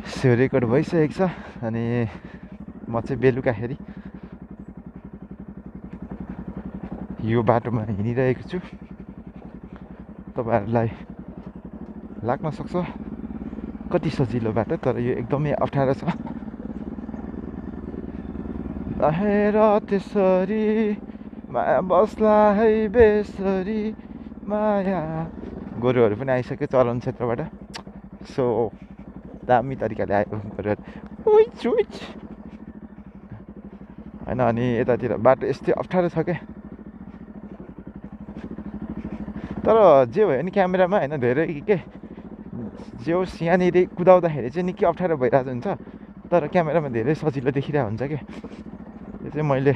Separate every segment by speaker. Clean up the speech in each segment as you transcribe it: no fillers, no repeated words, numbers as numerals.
Speaker 1: So record भइसकेको छ अनि म चाहिँ बेलुकाखेरि यो बाटोमा हिँडिरहेको छु। तपाईँहरूलाई लाग्न सक्छ कति सजिलो बाटो, तर यो एकदमै अप्ठ्यारो छ। बाहिर त्यसरी माया बस्ला है बेसरी माया। गोरुहरू पनि आइसक्यो चलन क्षेत्रबाट। सो दामी तरिकाले आयो गोरुहरू होइन। अनि यतातिर बाटो यस्तै अप्ठ्यारो छ क्या। तर जे भयो नि क्यामेरामा होइन धेरै के जे होस् यहाँनिर कुदाउँदाखेरि चाहिँ निकै अप्ठ्यारो भइरहेको हुन्छ, तर क्यामेरामा धेरै सजिलो देखिरहेको हुन्छ क्या। यो चाहिँ मैले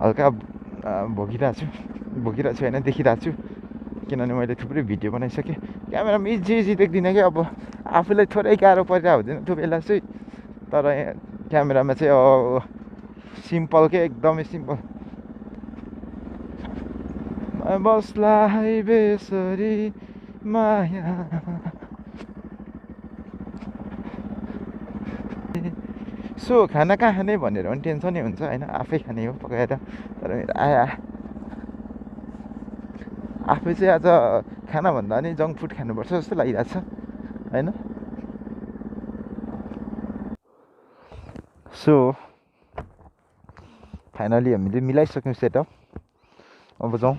Speaker 1: हल्का भोगिरहेको छु होइन, देखिरहेको छु। किनभने मैले थुप्रै भिडियो बनाइसकेँ। क्यामेरामा इजी देख्दिनँ क्या। अब आफूलाई थोरै गाह्रो परिरहेको हुँदैन त्यो बेला चाहिँ, तर क्यामेरामा चाहिँ सिम्पल के, एकदमै सिम्पल। बस्ला है बेसरी माया। सो खाना कहाँ खाने भनेर पनि टेन्सनै हुन्छ होइन, आफै खाने हो पकाएर। तर आफै चाहिँ आज खानाभन्दा नि जङ्क फुड खानुपर्छ जस्तो लागिरहेको छ होइन। सो फाइनली हामीले मिलाइसक्यौँ सेटअप। अब जाउँ।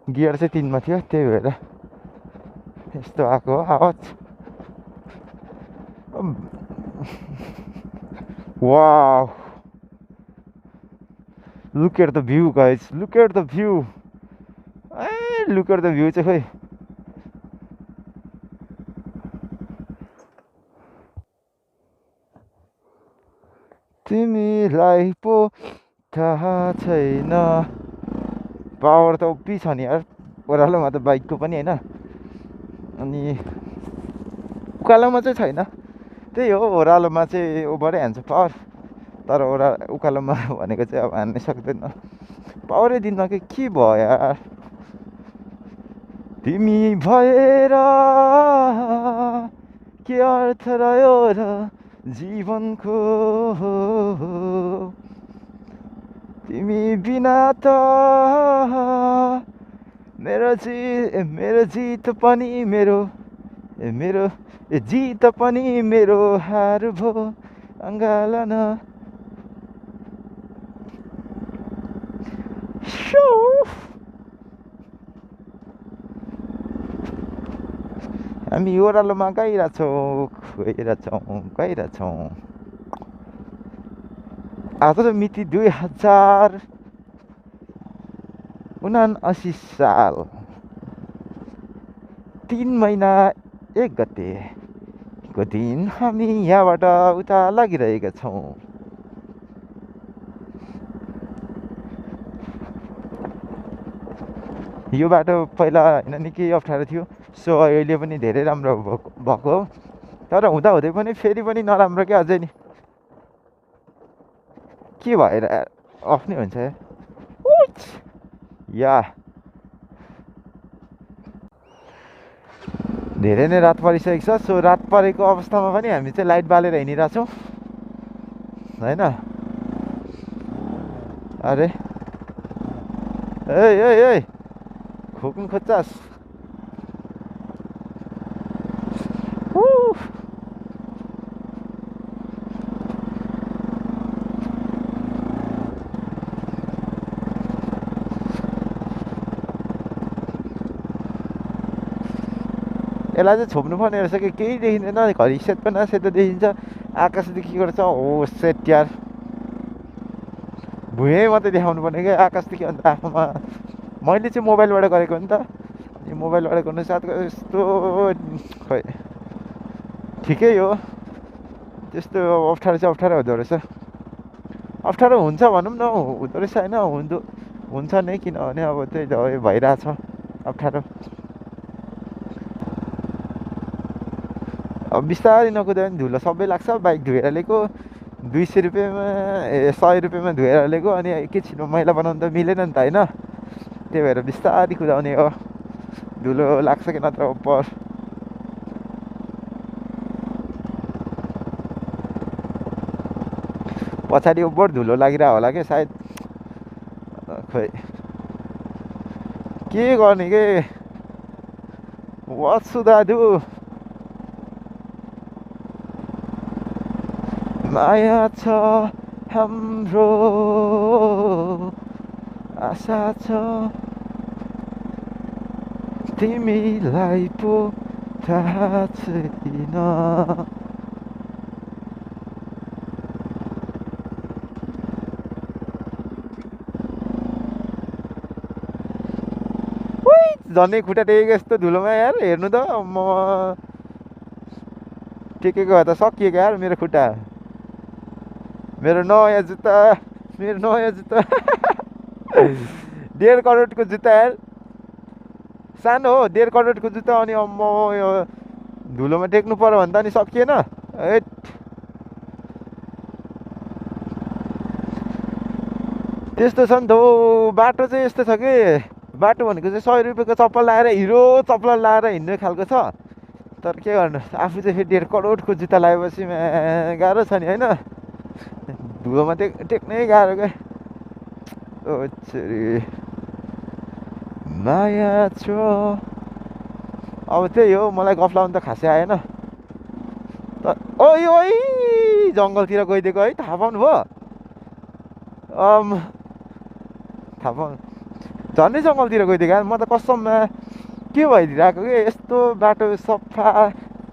Speaker 1: गियर चाहिँ 3मा थियो, त्यही भएर यस्तो आएको हो आवाज। Wow, look at the view guys, look at the view. Look at the view चाहिँ खोइ तिमीलाई पो थाहा छैन। पावर त ओपी छ नि यार ओह्रालोमा त बाइकको पनि होइन। अनि उकालोमा चाहिँ छैन, त्यही हो ओह्रालोमा चाहिँ ओभरै हान्छ पावर। तर उकालोमा भनेको चाहिँ अब हान्नै सक्दैन। पावरै दिनमा के भयो यार। तिमी भएर के अर्थ रह्यो र जीवनको, तिमी बिना त मेरो जित पनि मेरो जित पनि मेरो हार भो अङ्गालन। हामी ओह्रालोमा गइरहेछौँ। आज मिति 2079 साल 3 महिना 1 गतेको दिन हामी यहाँबाट उता लागिरहेका छौँ। यो बाटो पहिला होइन निकै अप्ठ्यारो थियो। सो अहिले पनि धेरै राम्रो भएको हो, तर हुँदै पनि फेरि पनि नराम्रो क्या अझै नि। के भएर अफ नै हुन्छ या। धेरै नै रात परिसकेको छ। सो रात परेको अवस्थामा पनि हामी चाहिँ लाइट बालेर हिँडिरहेछौँ होइन। अरे ए खोक्नु खोज्छास्। यसलाई चाहिँ छोप्नु पर्ने रहेछ कि केही देखिँदैन। घरि सेतो न सेतो देखिन्छ, आकाशदेखि गर्छ। हो सेट यार, भुइँ मात्रै देखाउनु पर्ने क्या आकाशदेखि। अन्त आफूमा मैले चाहिँ मोबाइलबाट गरेको हो नि त, यो मोबाइलबाट गर्नु साथको यस्तो खै ठिकै हो। त्यस्तो अप्ठ्यारो चाहिँ अप्ठ्यारो हुँदो रहेछ। अप्ठ्यारो हुन्छ भनौँ न, हुँदो रहेछ होइन। हुन्छ नै, किनभने अब त्यही भइरहेछ अप्ठ्यारो। अब बिस्तारै नकुदा पनि धुलो सबै लाग्छ। बाइक धोएर ल्याएको 200 रुपियाँमा 100 रुपियाँमा धोएर ल्याएको, अनि एकैछिनमा मैला बनाउनु त मिलेन नि त होइन। त्यही भएर बिस्तारै कुदाउने हो, धुलो लाग्छ कि नत्र पछाडि ओभर धुलो लागिरहेको होला कि सायद खोइ के गर्ने के वत्सु दाजु माया छ हाम्रो आशा छ तिमीलाई पो थाहा छैन झन्डै खुट्टा टेकेको यस्तो धुलोमा यार हेर्नु त म टेकेको भए त सकिएको यार मेरो खुट्टा मेरो नयाँ जुत्ता 1.5 करोडको जुत्ता यार सानो हो 1.5 करोडको जुत्ता अनि म यो धुलोमा टेक्नु पर्यो भने त अनि सकिएन त्यस्तो छ नि त बाटो चाहिँ यस्तो छ कि बाटो भनेको चाहिँ 100 रुपियाँको चप्पल लाएर हिरो चप्पल लाएर हिँड्ने खालको छ तर के गर्नु आफू चाहिँ फेरि 1.5 करोडको जुत्ता लगाएपछि गाह्रो छ नि होइन धुलोमा टेक्नै गाह्रो क्या माया छ अब त्यही हो मलाई गफ लाउनु त खासै आएन ओइ ओइ जङ्गलतिर गइदिएको है थाहा पाउनु भयो थाहा पाउनु झन्डै जङ्गलतिर गइदिएको यार म त कसममा के भइदिरहेको कि यस्तो बाटो सफा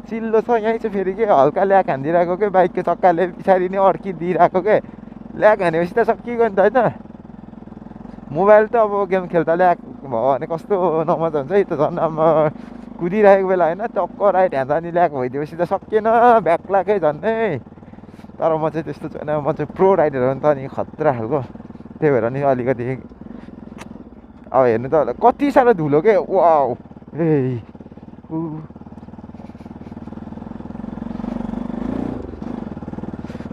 Speaker 1: चिल्लो छ यहीँ चाहिँ फेरि के हल्का ल्याक हानिदिरहेको के बाइकको चक्काले पछाडि नै अड्किदिइरहेको के ल्याक हानेपछि त सकिगयो नि त होइन मोबाइल त अब गेम खेल्दा ल्याक भयो भने कस्तो नमजा हुन्छ है त झन् अब कुदिरहेको बेला होइन टक्क राइट ह्यान्ड अनि ल्याक भइदिएपछि त सकिएन ब्याक लाग्यो झन्डै तर म चाहिँ त्यस्तो छैन म चाहिँ प्रो राइडर हो नि त अनि खतरा खालको त्यही भएर नि अलिकति अब हेर्नु त कति साह्रो धुलो के वाउ ए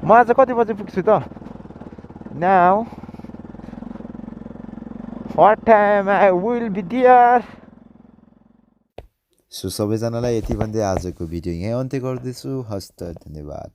Speaker 1: म आज कति बजी पुग्छु त now what time I will be there
Speaker 2: so सबैजनालाई यति भन्दै आजको भिडियो यहीँ अन्त्य गर्दैछु हस्त धन्यवाद